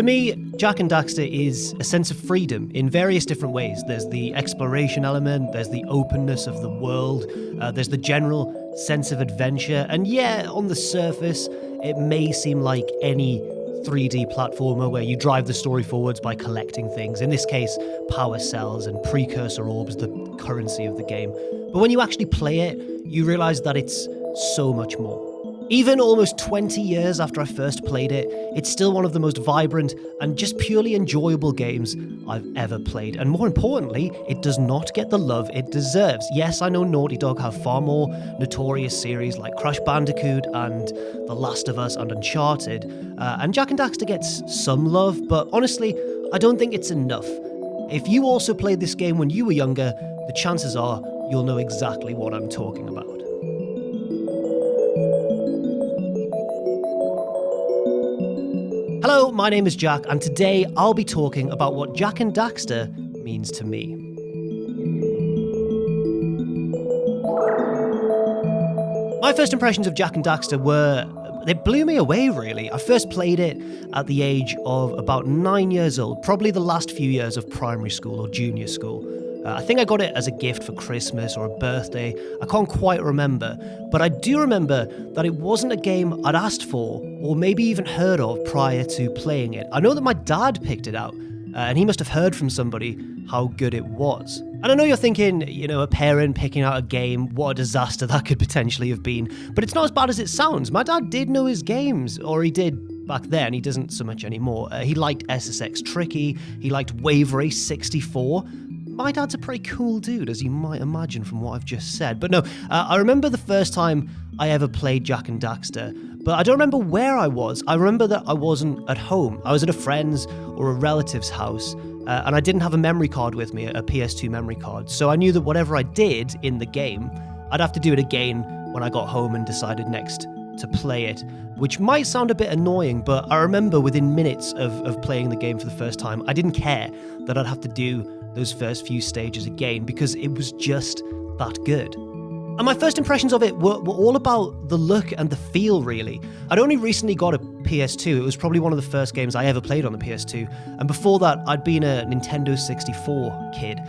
me, Jak and Daxter is a sense of freedom in various different ways. There's the exploration element, there's the openness of the world, there's the general sense of adventure, and yeah, on the surface, it may seem like any 3D platformer where you drive the story forwards by collecting things, in this case, power cells and precursor orbs, the currency of the game. But when you actually play it, you realize that it's so much more. Even almost 20 years after I first played it, it's still one of the most vibrant and just purely enjoyable games I've ever played. And more importantly, it does not get the love it deserves. Yes, I know Naughty Dog have far more notorious series like Crash Bandicoot and The Last of Us and Uncharted, and Jak and Daxter gets some love, but honestly, I don't think it's enough. If you also played this game when you were younger, the chances are you'll know exactly what I'm talking about. Hello, my name is Jack, and today I'll be talking about what Jak and Daxter means to me. My first impressions of Jak and Daxter they blew me away, really. I first played it at the age of about 9 years old, probably the last few years of primary school or junior school. I think I got it as a gift for Christmas or a birthday. I can't quite remember, but I do remember that it wasn't a game I'd asked for or maybe even heard of prior to playing it. I know that my dad picked it out, and he must have heard from somebody how good it was. And I know you're thinking, a parent picking out a game, what a disaster that could potentially have been, but it's not as bad as it sounds. My dad did know his games, or he did back then, he doesn't so much anymore. He liked SSX Tricky, he liked Wave Race 64. My dad's a pretty cool dude, as you might imagine from what I've just said. But no, I remember the first time I ever played Jak and Daxter, but I don't remember where I was. I remember that I wasn't at home. I was at a friend's or a relative's house, and I didn't have a memory card with me, a PS2 memory card. So I knew that whatever I did in the game, I'd have to do it again when I got home and decided next to play it, which might sound a bit annoying, but I remember within minutes of playing the game for the first time, I didn't care that I'd have to do those first few stages again because it was just that good. And my first impressions of it were all about the look and the feel, really. I'd only recently got a PS2. It was probably one of the first games I ever played on the PS2. And before that, I'd been a Nintendo 64 kid.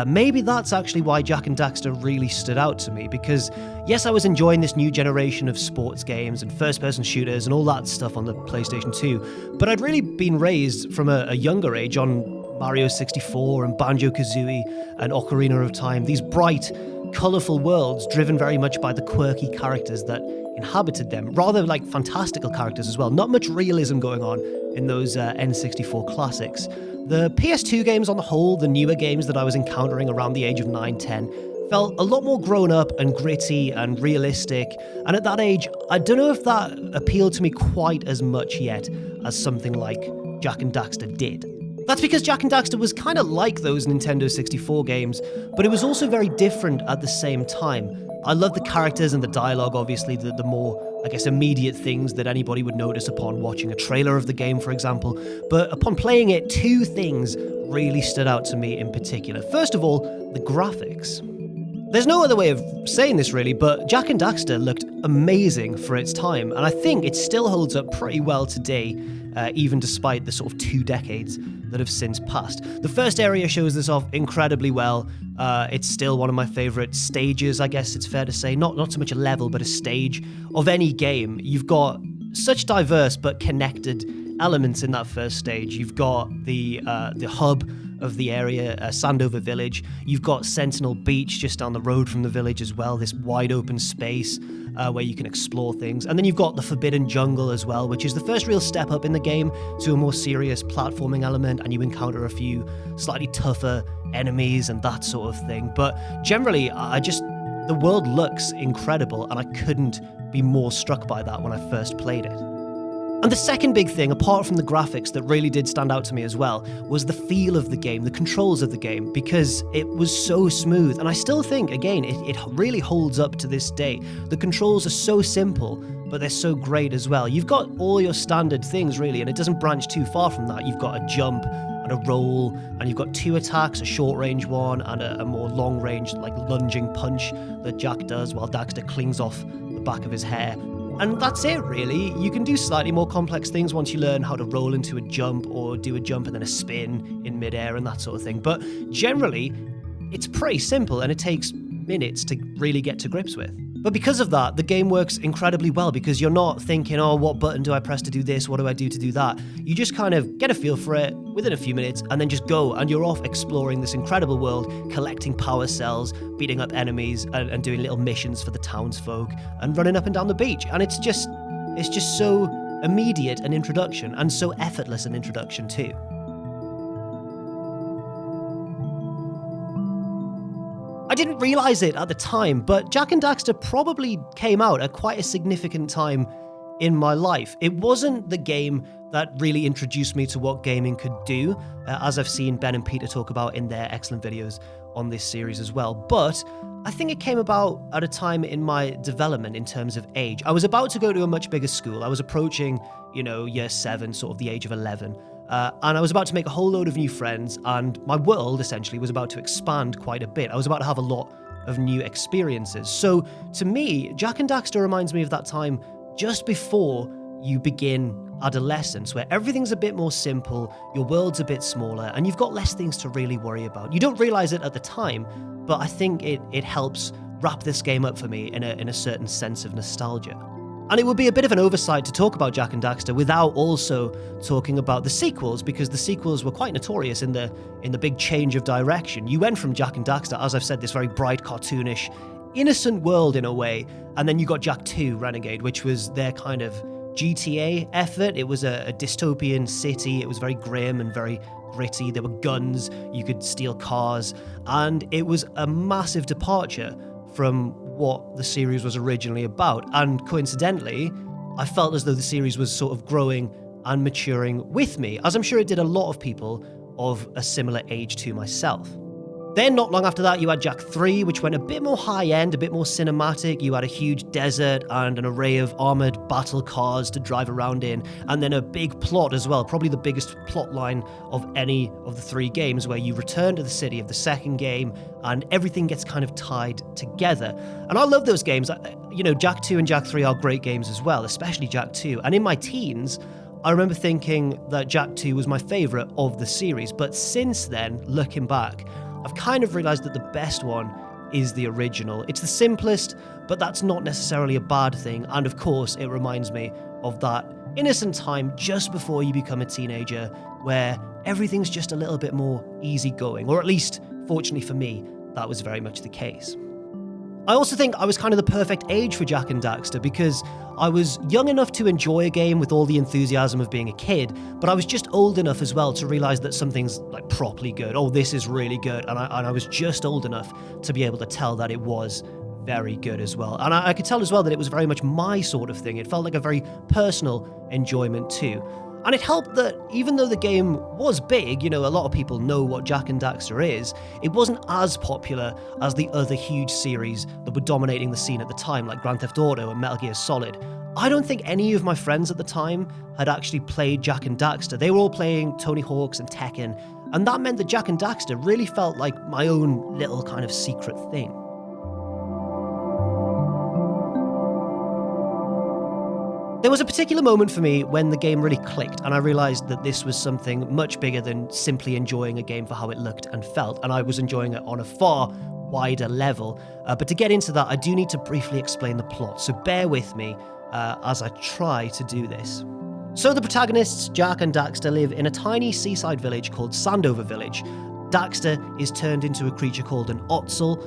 Maybe that's actually why Jak and Daxter really stood out to me, because yes, I was enjoying this new generation of sports games and first-person shooters and all that stuff on the PlayStation 2, but I'd really been raised from a younger age on Mario 64 and Banjo-Kazooie and Ocarina of Time, these bright, colourful worlds driven very much by the quirky characters that inhabited them, rather like fantastical characters as well. Not much realism going on in those N64 classics. The PS2 games on the whole, the newer games that I was encountering around the age of 9, 10, felt a lot more grown up and gritty and realistic, and at that age, I don't know if that appealed to me quite as much yet as something like Jak and Daxter did. That's because Jak and Daxter was kind of like those Nintendo 64 games, but it was also very different at the same time. I love the characters and the dialogue, obviously, the more, immediate things that anybody would notice upon watching a trailer of the game, for example. But upon playing it, two things really stood out to me in particular. First of all, the graphics. There's no other way of saying this, really, but Jak and Daxter looked amazing for its time, and I think it still holds up pretty well today, even despite the sort of 2 decades that have since passed. The first area shows this off incredibly well. It's still one of my favorite stages, I guess it's fair to say. Not so much a level, but a stage of any game. You've got such diverse but connected elements in that first stage. You've got the hub of the area, Sandover Village. You've got Sentinel Beach just down the road from the village as well, this wide open space where you can explore things. And then you've got the Forbidden Jungle as well, which is the first real step up in the game to a more serious platforming element, and you encounter a few slightly tougher enemies and that sort of thing. But generally, the world looks incredible, and I couldn't be more struck by that when I first played it. And the second big thing, apart from the graphics that really did stand out to me as well, was the feel of the game, the controls of the game, because it was so smooth. And I still think, again, it really holds up to this day. The controls are so simple, but they're so great as well. You've got all your standard things, really, and it doesn't branch too far from that. You've got a jump and a roll, and you've got 2 attacks, a short-range one and a more long-range, like lunging punch that Jak does while Daxter clings off the back of his hair. And that's it, really. You can do slightly more complex things once you learn how to roll into a jump or do a jump and then a spin in midair and that sort of thing. But generally, it's pretty simple and it takes minutes to really get to grips with. But because of that, the game works incredibly well because you're not thinking, oh, what button do I press to do this? What do I do to do that? You just kind of get a feel for it within a few minutes and then just go, and you're off exploring this incredible world, collecting power cells, beating up enemies and doing little missions for the townsfolk and running up and down the beach. And it's just so immediate an introduction and so effortless an introduction too. I didn't realize it at the time, but Jak and Daxter probably came out at quite a significant time in my life. It wasn't the game that really introduced me to what gaming could do, as I've seen Ben and Peter talk about in their excellent videos on this series as well. But I think it came about at a time in my development in terms of age. I was about to go to a much bigger school. I was approaching, year 7, sort of the age of 11. And I was about to make a whole load of new friends, and my world essentially was about to expand quite a bit. I was about to have a lot of new experiences. So to me, Jak and Daxter reminds me of that time just before you begin adolescence, where everything's a bit more simple, your world's a bit smaller, and you've got less things to really worry about. You don't realize it at the time, but I think it helps wrap this game up for me in a certain sense of nostalgia. And it would be a bit of an oversight to talk about Jak and Daxter without also talking about the sequels, because the sequels were quite notorious in the big change of direction. You went from Jak and Daxter, as I've said, this very bright, cartoonish, innocent world in a way, and then you got Jak 2 Renegade, which was their kind of GTA effort. It was a dystopian city. It was very grim and very gritty. There were guns, you could steal cars, and it was a massive departure from what the series was originally about. And coincidentally, I felt as though the series was sort of growing and maturing with me, as I'm sure it did a lot of people of a similar age to myself. Then, not long after that, you had Jak 3, which went a bit more high-end, a bit more cinematic. You had a huge desert and an array of armoured battle cars to drive around in, and then a big plot as well, probably the biggest plot line of any of the 3 games, where you return to the city of the second game, and everything gets kind of tied together. And I love those games. Jak 2 and Jak 3 are great games as well, especially Jak 2. And in my teens, I remember thinking that Jak 2 was my favourite of the series, but since then, looking back, I've kind of realised that the best one is the original. It's the simplest, but that's not necessarily a bad thing. And of course, it reminds me of that innocent time just before you become a teenager, where everything's just a little bit more easygoing, or at least, fortunately for me, that was very much the case. I also think I was kind of the perfect age for Jak and Daxter, because I was young enough to enjoy a game with all the enthusiasm of being a kid, but I was just old enough as well to realise that something's like properly good. Oh, this is really good. And I was just old enough to be able to tell that it was very good as well. And I could tell as well that it was very much my sort of thing. It felt like a very personal enjoyment too. And it helped that even though the game was big, a lot of people know what Jak and Daxter is, it wasn't as popular as the other huge series that were dominating the scene at the time, like Grand Theft Auto and Metal Gear Solid. I don't think any of my friends at the time had actually played Jak and Daxter. They were all playing Tony Hawk's and Tekken, and that meant that Jak and Daxter really felt like my own little kind of secret thing. There was a particular moment for me when the game really clicked, and I realised that this was something much bigger than simply enjoying a game for how it looked and felt, and I was enjoying it on a far wider level. But to get into that, I do need to briefly explain the plot, so bear with me as I try to do this. So the protagonists, Jak and Daxter, live in a tiny seaside village called Sandover Village. Daxter is turned into a creature called an Ottsel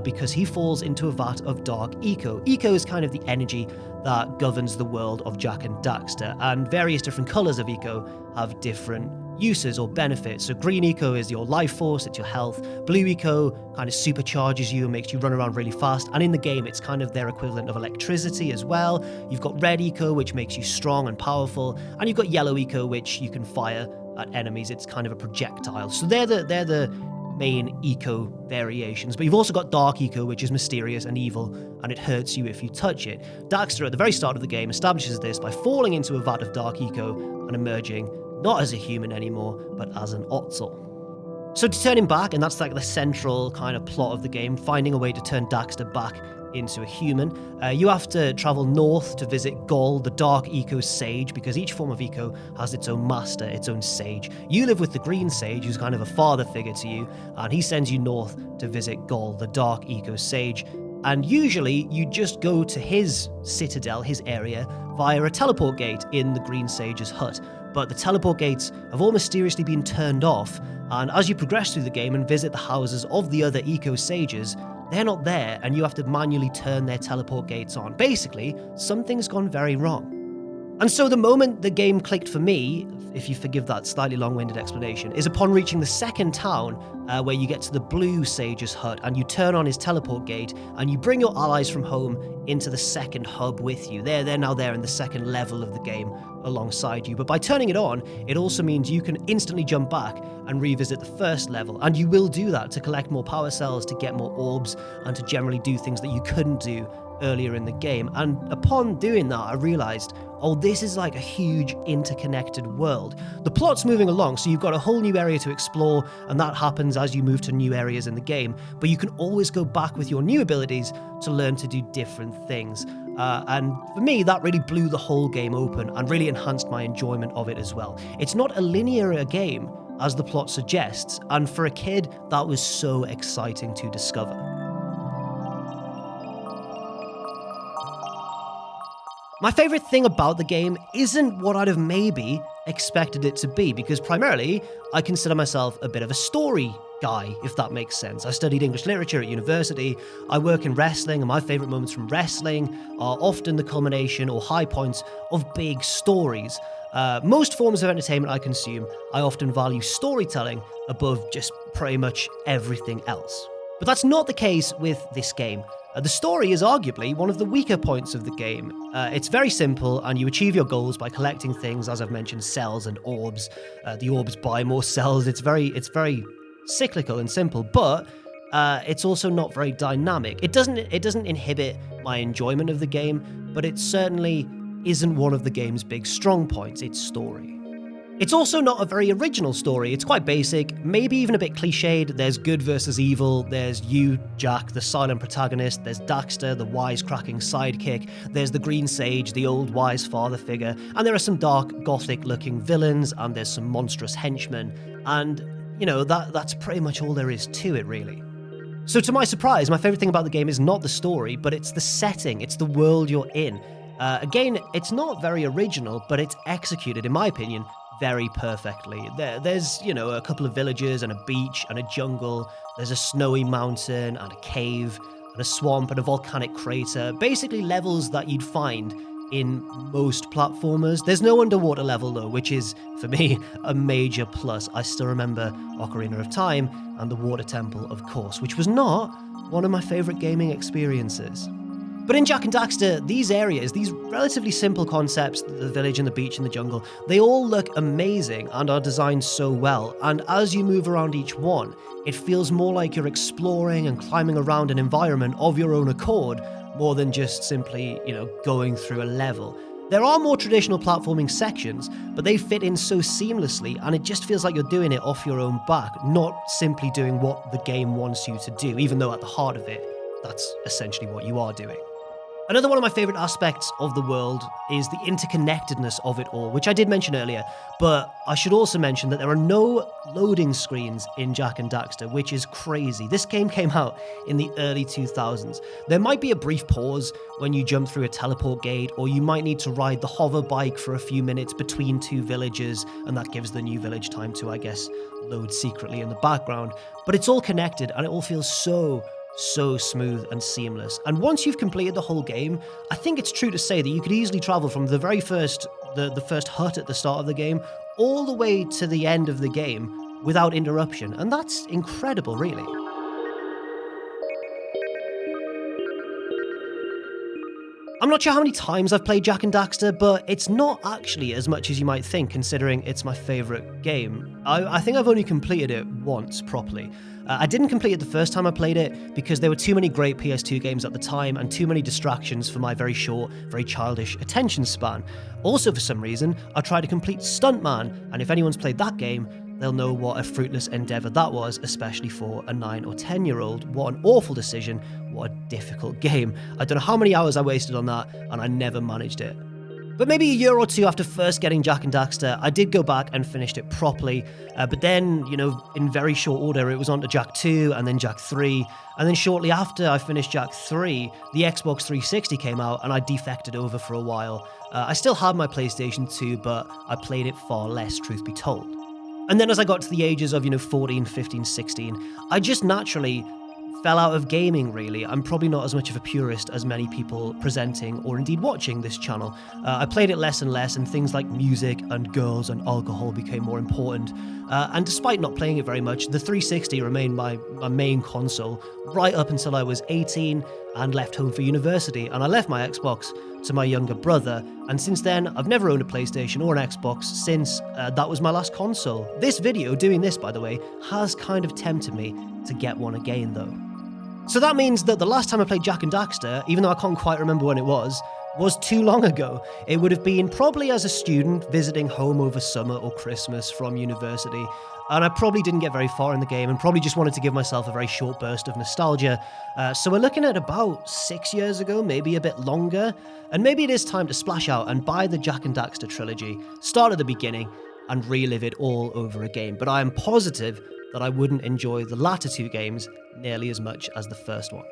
because he falls into a vat of dark eco. Eco is kind of the energy that governs the world of Jak and Daxter, and various different colours of eco have different uses or benefits. So green eco is your life force, it's your health. Blue eco kind of supercharges you and makes you run around really fast, and in the game it's kind of their equivalent of electricity as well. You've got red eco, which makes you strong and powerful, and you've got yellow eco, which you can fire at enemies. It's kind of a projectile. So they're the main eco variations, but you've also got dark eco, which is mysterious and evil, and it hurts you if you touch it. Daxter, at the very start of the game, establishes this by falling into a vat of dark eco and emerging not as a human anymore, but as an Ottsel. So to turn him back, and that's like the central kind of plot of the game, finding a way to turn Daxter back into a human. You have to travel north to visit Gol, the Dark Eco Sage, because each form of Eco has its own master, its own sage. You live with the Green Sage, who's kind of a father figure to you, and he sends you north to visit Gol, the Dark Eco Sage. And usually you just go to his citadel, his area, via a teleport gate in the Green Sage's hut. But the teleport gates have all mysteriously been turned off, and as you progress through the game and visit the houses of the other Eco Sages, they're not there, and you have to manually turn their teleport gates on. Basically, something's gone very wrong. And so the moment the game clicked for me, if you forgive that slightly long-winded explanation, is upon reaching the second town where you get to the Blue Sage's hut and you turn on his teleport gate and you bring your allies from home into the second hub with you. They're now there in the second level of the game alongside you. But by turning it on, it also means you can instantly jump back and revisit the first level. And you will do that to collect more power cells, to get more orbs, and to generally do things that you couldn't do earlier in the game. And upon doing that, I realized, oh, this is like a huge interconnected world. The plot's moving along, so you've got a whole new area to explore, and that happens as you move to new areas in the game. But you can always go back with your new abilities to learn to do different things. And for me, that really blew the whole game open and really enhanced my enjoyment of it as well. It's not a linear game, as the plot suggests, and for a kid, that was so exciting to discover. My favourite thing about the game isn't what I'd have maybe expected it to be, because primarily I consider myself a bit of a story guy, if that makes sense. I studied English literature at university, I work in wrestling, and my favourite moments from wrestling are often the culmination or high points of big stories. Most forms of entertainment I consume, I often value storytelling above just pretty much everything else. But that's not the case with this game. The story is arguably one of the weaker points of the game. It's very simple, and you achieve your goals by collecting things, as I've mentioned, cells and orbs. The orbs buy more cells. It's very cyclical and simple, but it's also not very dynamic. It doesn't inhibit my enjoyment of the game, but it certainly isn't one of the game's big strong points, its story. It's also not a very original story. It's quite basic, maybe even a bit cliched. There's good versus evil. There's you, Jak, the silent protagonist. There's Daxter, the wisecracking sidekick. There's the Green Sage, the old wise father figure. And there are some dark, gothic-looking villains, and there's some monstrous henchmen. And, you know, that's pretty much all there is to it, really. So to my surprise, my favorite thing about the game is not the story, but it's the setting. It's the world you're in. Again, it's not very original, but it's executed, in my opinion, very perfectly. There's, you know, a couple of villages and a beach and a jungle. There's a snowy mountain and a cave and a swamp and a volcanic crater. Basically levels that you'd find in most platformers. There's no underwater level though, which is, for me, a major plus. I still remember Ocarina of Time and the Water Temple, of course, which was not one of my favorite gaming experiences. But in Jak and Daxter, these areas, these relatively simple concepts, the village and the beach and the jungle, they all look amazing and are designed so well. And as you move around each one, it feels more like you're exploring and climbing around an environment of your own accord, more than just simply, you know, going through a level. There are more traditional platforming sections, but they fit in so seamlessly, and it just feels like you're doing it off your own back, not simply doing what the game wants you to do, even though at the heart of it, that's essentially what you are doing. Another one of my favourite aspects of the world is the interconnectedness of it all, which I did mention earlier, but I should also mention that there are no loading screens in Jak and Daxter, which is crazy. This game came out in the early 2000s. There might be a brief pause when you jump through a teleport gate, or you might need to ride the hover bike for a few minutes between two villages, and that gives the new village time to, I guess, load secretly in the background. But it's all connected, and it all feels so smooth and seamless. And once you've completed the whole game, I think it's true to say that you could easily travel from the very first, the first hut at the start of the game, all the way to the end of the game without interruption. And that's incredible, really. I'm not sure how many times I've played Jak and Daxter, but it's not actually as much as you might think, considering it's my favourite game. I think I've only completed it once properly. I didn't complete it the first time I played it because there were too many great PS2 games at the time and too many distractions for my very short, very childish attention span. Also, for some reason, I tried to complete Stuntman, and if anyone's played that game, they'll know what a fruitless endeavour that was, especially for a 9 or 10-year-old. What an awful decision, what a difficult game. I don't know how many hours I wasted on that, and I never managed it. But maybe a year or two after first getting Jak and Daxter, I did go back and finished it properly. But then, in very short order, it was on to Jak 2 and then Jak 3. And then shortly after I finished Jak 3, the Xbox 360 came out and I defected over for a while. I still had my PlayStation 2, but I played it far less, truth be told. And then as I got to the ages of, 14, 15, 16, I just naturally fell out of gaming, really. I'm probably not as much of a purist as many people presenting or indeed watching this channel. I played it less and less, and things like music and girls and alcohol became more important. And despite not playing it very much, the 360 remained my main console right up until I was 18 and left home for university. And I left my Xbox to my younger brother, and since then I've never owned a PlayStation or an Xbox since that was my last console. This video, doing this by the way, has kind of tempted me to get one again though. So that means that the last time I played Jak and Daxter, even though I can't quite remember when it was too long ago. It would have been probably as a student visiting home over summer or Christmas from university, and I probably didn't get very far in the game and probably just wanted to give myself a very short burst of nostalgia. So we're looking at about 6 years ago, maybe a bit longer, and maybe it is time to splash out and buy the Jak and Daxter trilogy, start at the beginning, and relive it all over again. But I am positive that I wouldn't enjoy the latter two games nearly as much as the first one.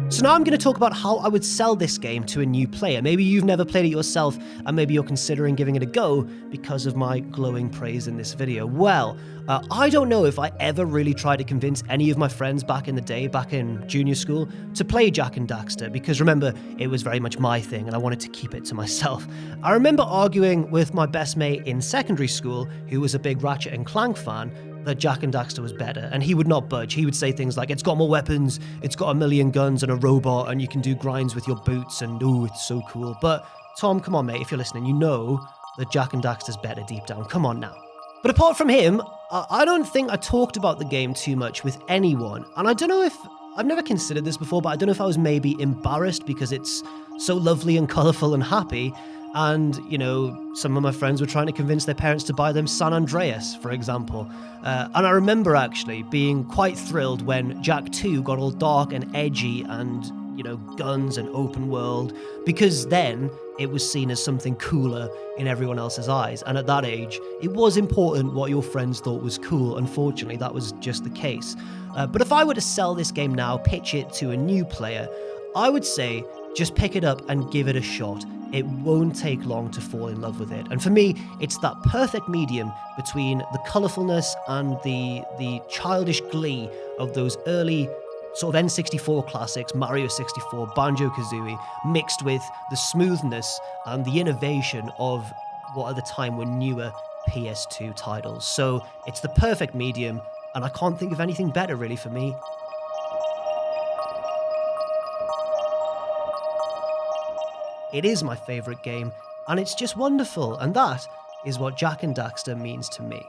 So now I'm going to talk about how I would sell this game to a new player. Maybe you've never played it yourself, and maybe you're considering giving it a go because of my glowing praise in this video. Well, I don't know if I ever really tried to convince any of my friends back in the day, back in junior school, to play Jak and Daxter, because remember, it was very much my thing and I wanted to keep it to myself. I remember arguing with my best mate in secondary school, who was a big Ratchet and Clank fan, that Jak and Daxter was better, and he would not budge. He would say things like, it's got more weapons, it's got a million guns and a robot, and you can do grinds with your boots, and oh, it's so cool. But Tom, come on mate, if you're listening, you know that Jak and Daxter's better deep down, come on now. But apart from him, I don't think I talked about the game too much with anyone, and I don't know if, I've never considered this before, but I don't know if I was maybe embarrassed because it's so lovely and colourful and happy. And, some of my friends were trying to convince their parents to buy them San Andreas, for example. And I remember actually being quite thrilled when Jak 2 got all dark and edgy and, guns and open world, because then it was seen as something cooler in everyone else's eyes. And at that age, it was important what your friends thought was cool. Unfortunately, that was just the case. But if I were to sell this game now, pitch it to a new player, I would say just pick it up and give it a shot. It won't take long to fall in love with it. And for me, it's that perfect medium between the colourfulness and the childish glee of those early sort of N64 classics, Mario 64, Banjo-Kazooie, mixed with the smoothness and the innovation of what at the time were newer PS2 titles. So it's the perfect medium, and I can't think of anything better really for me. It is my favourite game, and it's just wonderful, and that is what Jak and Daxter means to me.